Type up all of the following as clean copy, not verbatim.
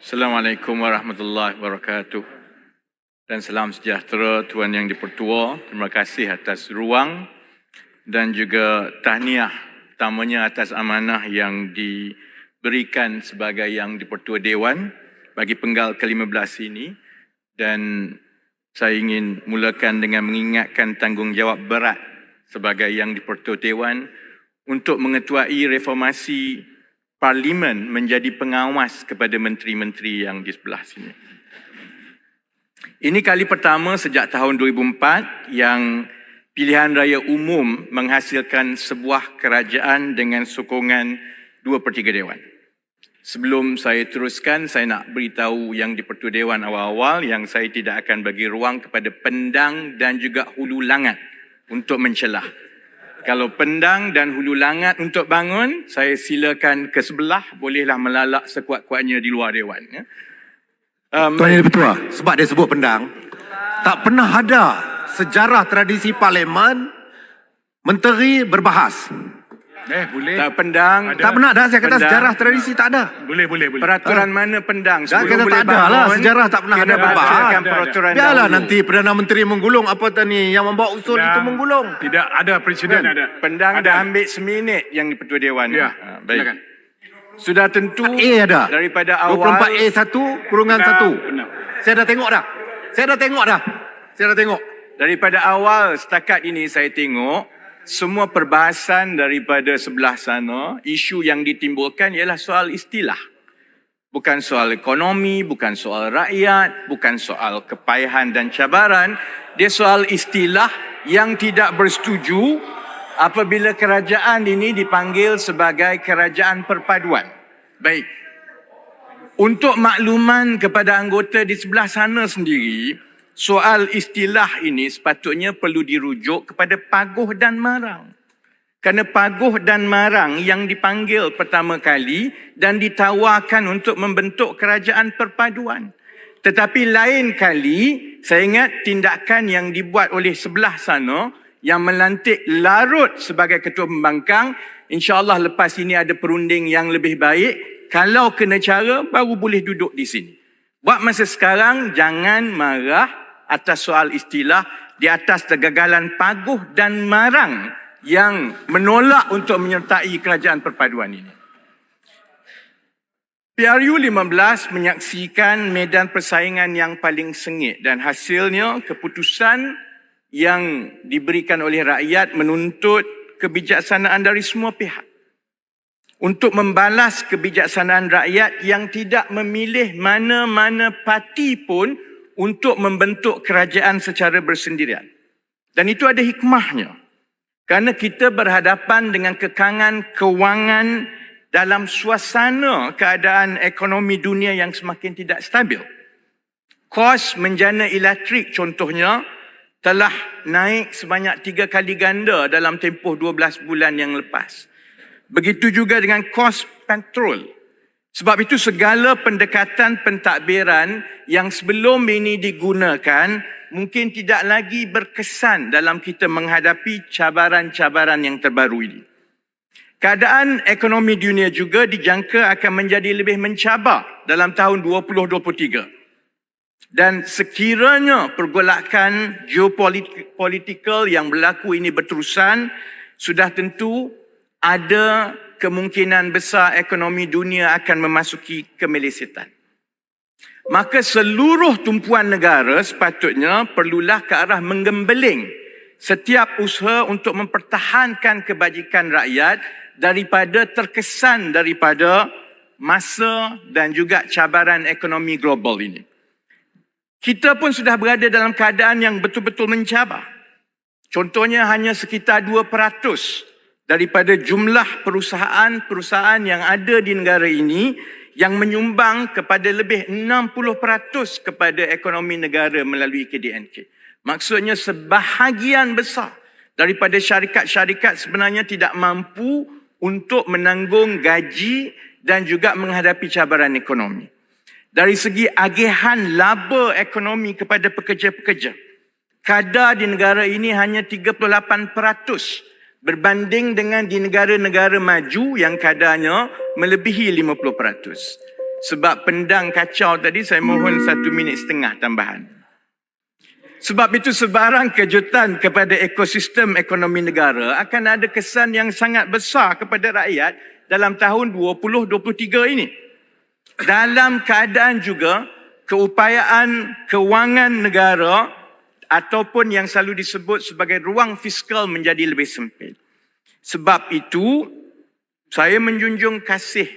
Assalamualaikum warahmatullahi wabarakatuh. Dan salam sejahtera Tuan Yang di-Pertua. Terima kasih atas ruang dan juga tahniah utamanya atas amanah yang diberikan sebagai Yang di-Pertua Dewan bagi penggal ke-15 ini. Dan saya ingin mulakan dengan mengingatkan tanggungjawab berat sebagai Yang di-Pertua Dewan untuk mengetuai reformasi Parlimen menjadi pengawas kepada menteri-menteri yang di sebelah sini. Ini kali pertama sejak tahun 2004 yang pilihan raya umum menghasilkan sebuah kerajaan dengan sokongan 2/3 Dewan. Sebelum saya teruskan, saya nak beritahu Yang di-Pertua Dewan awal-awal yang saya tidak akan bagi ruang kepada pendang dan juga hulu langat untuk mencelah. Kalau pendang dan hulu langat untuk bangun, saya silakan ke sebelah, bolehlah melalak sekuat-kuatnya di luar Dewan. Ya. Tuan Yang di-Pertua, sebab dia sebut pendang, tak pernah ada sejarah tradisi parlimen menteri berbahas. Boleh. Tak pendang. Tak pernah ada, saya kata Pendang. sejarah tradisi tak ada. Boleh. Peraturan mana pendang? Dah Sebelum kata boleh tak ada lah, bangun, sejarah tak pernah kena ada berbahas. bacakan peraturan Biarlah dahulu. nanti Perdana Menteri menggulung apa tadi yang membawa usul itu menggulung. Tidak ada presiden ada. Pendang dah ambil seminit Yang di-Pertua Dewan. Ya, Baik. silakan. Sudah tentu A ada. daripada awal 24A1 kurungan 1. Benar. Saya dah tengok dah. Saya dah tengok. daripada awal setakat ini saya tengok semua perbahasan daripada sebelah sana, isu yang ditimbulkan ialah soal istilah. Bukan soal ekonomi, bukan soal rakyat, bukan soal kepayahan dan cabaran. Dia soal istilah yang tidak bersetuju apabila kerajaan ini dipanggil sebagai kerajaan perpaduan. Baik. Untuk makluman kepada anggota di sebelah sana sendiri, soal istilah ini sepatutnya perlu dirujuk kepada Paguh dan Marang. Kerana Paguh dan Marang yang dipanggil pertama kali dan ditawarkan untuk membentuk kerajaan perpaduan. Tetapi lain kali, saya ingat tindakan yang dibuat oleh sebelah sana yang melantik Larut sebagai ketua pembangkang, insya-Allah lepas ini ada perunding yang lebih baik. Kalau kena cara, baru boleh duduk di sini. Buat masa sekarang, jangan marah atas soal istilah di atas kegagalan Paguh dan Marang yang menolak untuk menyertai kerajaan perpaduan ini. PRU 15 menyaksikan medan persaingan yang paling sengit dan hasilnya keputusan yang diberikan oleh rakyat menuntut kebijaksanaan dari semua pihak untuk membalas kebijaksanaan rakyat yang tidak memilih mana-mana parti pun untuk membentuk kerajaan secara bersendirian. Dan itu ada hikmahnya. Kerana kita berhadapan dengan kekangan kewangan dalam suasana keadaan ekonomi dunia yang semakin tidak stabil. Kos menjana elektrik contohnya telah naik sebanyak 3 kali ganda dalam tempoh 12 bulan yang lepas. Begitu juga dengan kos petrol. Sebab itu segala pendekatan pentadbiran yang sebelum ini digunakan mungkin tidak lagi berkesan dalam kita menghadapi cabaran-cabaran yang terbaru ini. Keadaan ekonomi dunia juga dijangka akan menjadi lebih mencabar dalam tahun 2023. Dan sekiranya pergolakan geopolitikal yang berlaku ini berterusan, sudah tentu ada kemungkinan besar ekonomi dunia akan memasuki kemelesetan. Maka seluruh tumpuan negara sepatutnya perlulah ke arah menggembeling setiap usaha untuk mempertahankan kebajikan rakyat daripada terkesan daripada masa dan juga cabaran ekonomi global ini. Kita pun sudah berada dalam keadaan yang betul-betul mencabar. Contohnya hanya sekitar 2% daripada jumlah perusahaan-perusahaan yang ada di negara ini yang menyumbang kepada lebih 60% kepada ekonomi negara melalui KDNK. Maksudnya sebahagian besar daripada syarikat-syarikat sebenarnya tidak mampu untuk menanggung gaji dan juga menghadapi cabaran ekonomi. Dari segi agihan laba ekonomi kepada pekerja-pekerja, kadar di negara ini hanya 38%. Berbanding dengan di negara-negara maju yang kadarnya melebihi 50%. Sebab pendang kacau tadi, saya mohon 1.5 minit tambahan. Sebab itu sebarang kejutan kepada ekosistem ekonomi negara akan ada kesan yang sangat besar kepada rakyat dalam tahun 2023 ini. Dalam keadaan juga keupayaan kewangan negara ataupun yang selalu disebut sebagai ruang fiskal menjadi lebih sempit. Sebab itu, saya menjunjung kasih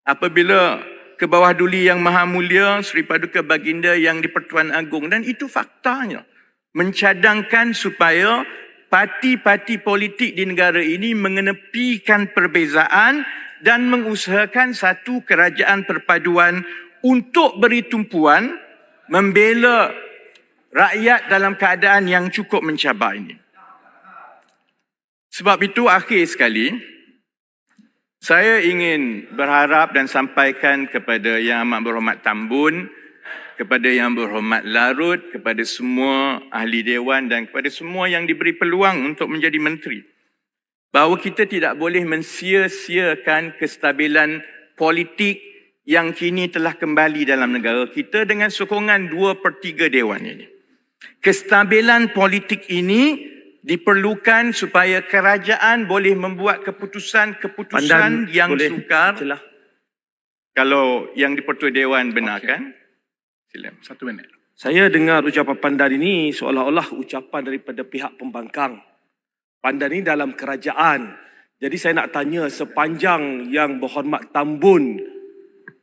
apabila ke bawah duli yang maha mulia Seri Paduka Baginda yang di-Pertuan Agong, dan itu faktanya, mencadangkan supaya parti-parti politik di negara ini mengenepikan perbezaan dan mengusahakan satu kerajaan perpaduan untuk beri tumpuan membela rakyat dalam keadaan yang cukup mencabar ini. Sebab itu akhir sekali, saya ingin berharap dan sampaikan kepada Yang Amat Berhormat Tambun, kepada Yang Berhormat Larut, kepada semua ahli dewan dan kepada semua yang diberi peluang untuk menjadi menteri, bahawa kita tidak boleh mensia-siakan kestabilan politik yang kini telah kembali dalam negara kita dengan sokongan 2/3 dewan ini. Kestabilan politik ini diperlukan supaya kerajaan boleh membuat keputusan-keputusan yang sukar. Kalau yang di-Pertua Dewan benarkan, silakan. 1 minit. Saya dengar ucapan Pandan ini seolah-olah ucapan daripada pihak pembangkang. Pandan ini dalam kerajaan. Jadi saya nak tanya, sepanjang Yang Berhormat Tambun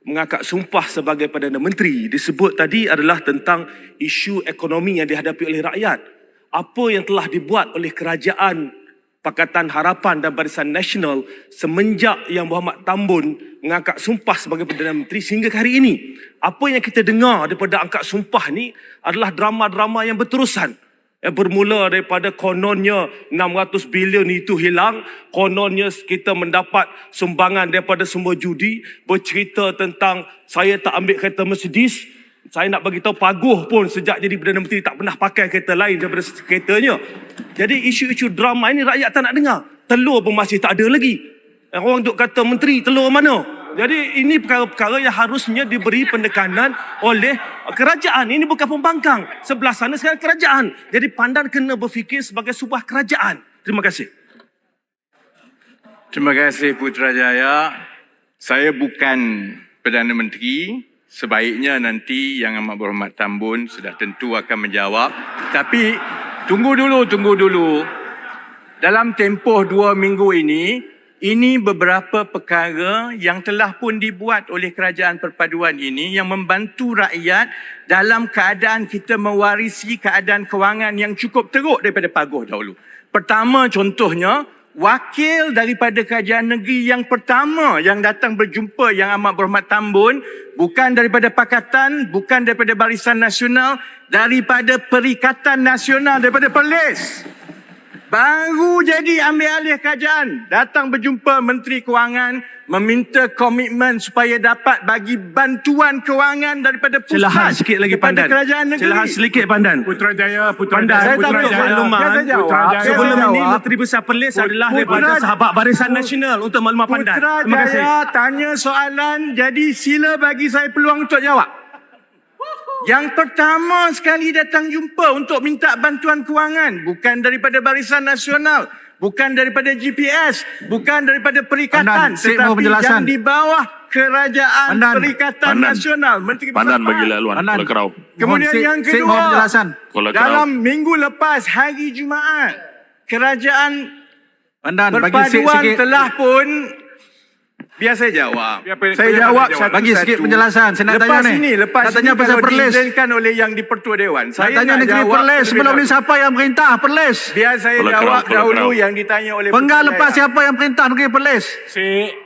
mengangkat sumpah sebagai Perdana Menteri, disebut tadi adalah tentang isu ekonomi yang dihadapi oleh rakyat. Apa yang telah dibuat oleh kerajaan Pakatan Harapan dan Barisan Nasional semenjak Yang Berhormat Tambun mengangkat sumpah sebagai Perdana Menteri sehingga hari ini? Apa yang kita dengar daripada angkat sumpah ni adalah drama-drama yang berterusan. Bermula daripada kononnya 600 bilion itu hilang, kononnya kita mendapat sumbangan daripada semua judi, bercerita tentang saya tak ambil kereta Mercedes, saya nak bagi tahu Paguh pun sejak jadi Perdana Menteri tak pernah pakai kereta lain daripada keretanya. Jadi isu-isu drama ini rakyat tak nak dengar. Telur pun masih tak ada lagi. Orang duk kata menteri, telur mana? Jadi ini perkara-perkara yang harusnya diberi penekanan oleh kerajaan. Ini bukan pembangkang. Sebelah sana sekarang kerajaan. Jadi Pandan kena berfikir sebagai sebuah kerajaan. Terima kasih. Terima kasih Putrajaya. Saya bukan Perdana Menteri. Sebaiknya nanti Yang Amat Berhormat Tambun sudah tentu akan menjawab. Tapi tunggu dulu. Dalam tempoh 2 minggu ini beberapa perkara yang telah pun dibuat oleh kerajaan perpaduan ini yang membantu rakyat dalam keadaan kita mewarisi keadaan kewangan yang cukup teruk daripada Paguh dahulu. Pertama contohnya, wakil daripada kerajaan negeri yang pertama yang datang berjumpa Yang Amat Berhormat Tambun bukan daripada Pakatan, bukan daripada Barisan Nasional, daripada Perikatan Nasional, daripada Perlis. Baru jadi ambil alih kerajaan, datang berjumpa Menteri Kewangan, meminta komitmen supaya dapat bagi bantuan kewangan daripada pusat. Silahan sikit lagi Pandan. Kerajaan negeri. Silahan sedikit Pandan. Putrajaya. Saya tak tahu makluman. Sebelum ini Menteri Besar Perlis adalah daripada sahabat Barisan Nasional untuk maklumat Pandan. Terima kasih. Putrajaya tanya soalan, jadi sila bagi saya peluang untuk jawab. Yang pertama sekali datang jumpa untuk minta bantuan kewangan bukan daripada Barisan Nasional, bukan daripada GPS, bukan daripada Perikatan, tetapi yang di bawah Kerajaan Perikatan Nasional, Menteri Pandan bagi laluan Kolekau. Kemudian yang kedua, dalam minggu lepas hari Jumaat, Kerajaan Perpaduan telah pun. Biar saya jawab. Saya jawab satu-satu. Bagi sikit penjelasan. Saya nak tanya ni. Lepas ini kalau diizinkan oleh yang di-Pertua Dewan. Saya tanya negeri Perlis. Sebelum ni siapa yang merintah Perlis? Biar saya jawab dahulu yang ditanya oleh Penggal lepas siapa yang perintah negeri Perlis?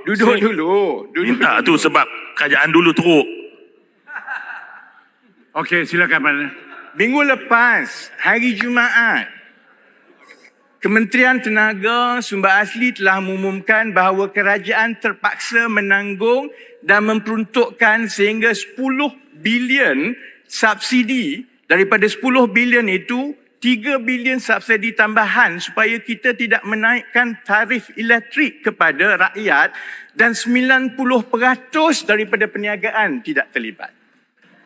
Duduk dulu. Minta tu sebab kerajaan dulu teruk. Okey, silakan Pandan. Minggu lepas, hari Jumaat, Kementerian Tenaga Sumber Asli telah mengumumkan bahawa kerajaan terpaksa menanggung dan memperuntukkan sehingga 10 bilion subsidi. Daripada 10 bilion itu, 3 bilion subsidi tambahan supaya kita tidak menaikkan tarif elektrik kepada rakyat dan 90% daripada perniagaan tidak terlibat.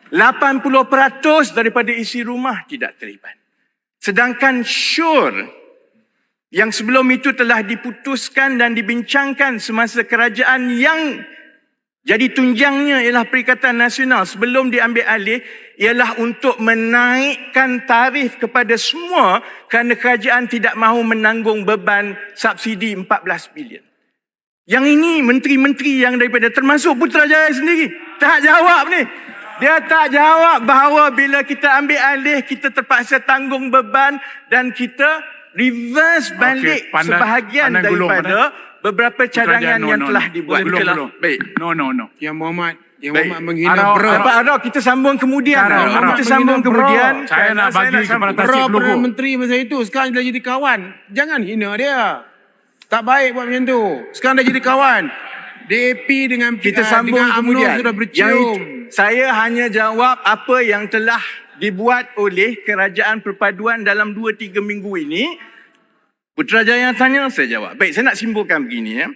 80% daripada isi rumah tidak terlibat. Sedangkan SURE yang sebelum itu telah diputuskan dan dibincangkan semasa kerajaan yang jadi tunjangnya ialah Perikatan Nasional sebelum diambil alih ialah untuk menaikkan tarif kepada semua kerana kerajaan tidak mahu menanggung beban subsidi 14 bilion. Yang ini menteri-menteri yang daripada termasuk Putrajaya sendiri tak jawab ni. Dia tak jawab bahawa bila kita ambil alih kita terpaksa tanggung beban dan kita reverse balik sebahagian daripada beberapa cadangan yang telah dibuat. Belum. Baik. No. Yang Muhammad Baik. menghina bro. Arok, kita sambung kemudian. Arok. Kita sambung kemudian. Saya nak bagi kepada Bro Tasik Perdana Belugur. Menteri masa itu sekarang dah jadi kawan. Jangan hina dia. Tak baik buat macam tu. Sekarang dah jadi kawan. DAP dengan Kita sambung dengan UMNO kemudian. sudah bercium. Saya hanya jawab apa yang telah dibuat oleh Kerajaan Perpaduan dalam 2-3 minggu ini. Putrajaya tanya, saya jawab. Baik, saya nak simpulkan begini.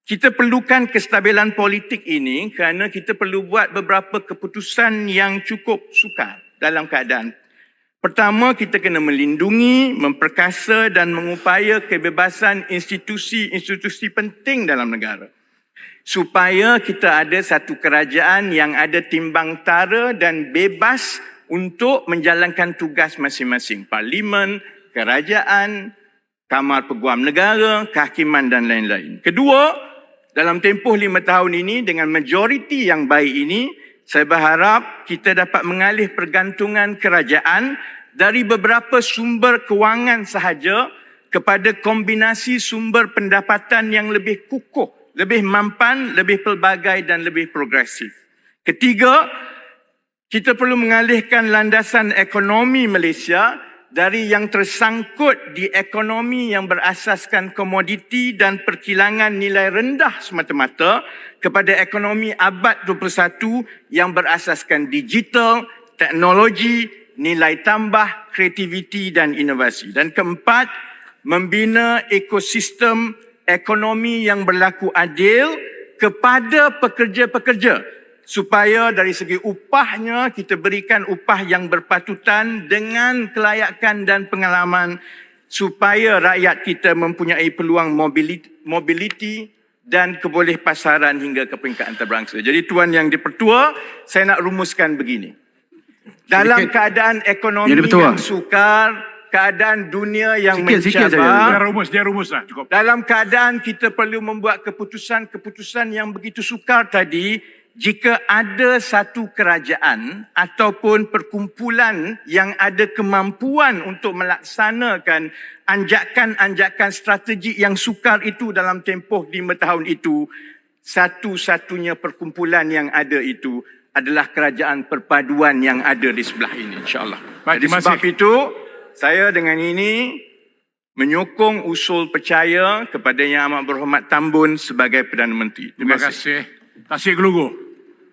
Kita perlukan kestabilan politik ini kerana kita perlu buat beberapa keputusan yang cukup sukar dalam keadaan. Pertama, kita kena melindungi, memperkasa dan mengupaya kebebasan institusi-institusi penting dalam negara. Supaya kita ada satu kerajaan yang ada timbang tara dan bebas untuk menjalankan tugas masing-masing. Parlimen, kerajaan, Kamar Peguam Negara, kehakiman dan lain-lain. Kedua, dalam tempoh 5 tahun ini dengan majoriti yang baik ini, saya berharap kita dapat mengalih pergantungan kerajaan dari beberapa sumber kewangan sahaja kepada kombinasi sumber pendapatan yang lebih kukuh, lebih mampan, lebih pelbagai dan lebih progresif. Ketiga, kita perlu mengalihkan landasan ekonomi Malaysia dari yang tersangkut di ekonomi yang berasaskan komoditi dan perkilangan nilai rendah semata-mata kepada ekonomi abad 21 yang berasaskan digital, teknologi, nilai tambah, kreativiti dan inovasi. Dan keempat, membina ekosistem ekonomi yang berlaku adil kepada pekerja-pekerja supaya dari segi upahnya kita berikan upah yang berpatutan dengan kelayakan dan pengalaman supaya rakyat kita mempunyai peluang mobiliti dan kebolehpasaran hingga ke peringkat antarabangsa. Jadi Tuan Yang di-Pertua, saya nak rumuskan begini. Dalam keadaan ekonomi yang sukar, keadaan dunia yang mencabar, Dia rumus lah. Cukup. dalam keadaan kita perlu membuat keputusan-keputusan yang begitu sukar tadi, jika ada satu kerajaan ataupun perkumpulan yang ada kemampuan untuk melaksanakan anjakan-anjakan strategi yang sukar itu dalam tempoh 5 tahun itu, satu-satunya perkumpulan yang ada itu adalah Kerajaan Perpaduan yang ada di sebelah ini, insyaAllah. Baik, Jadi terima sebab kasih. itu, saya dengan ini menyokong usul percaya kepada Yang Amat Berhormat Tambun sebagai Perdana Menteri. Terima kasih. Tasik Belugur.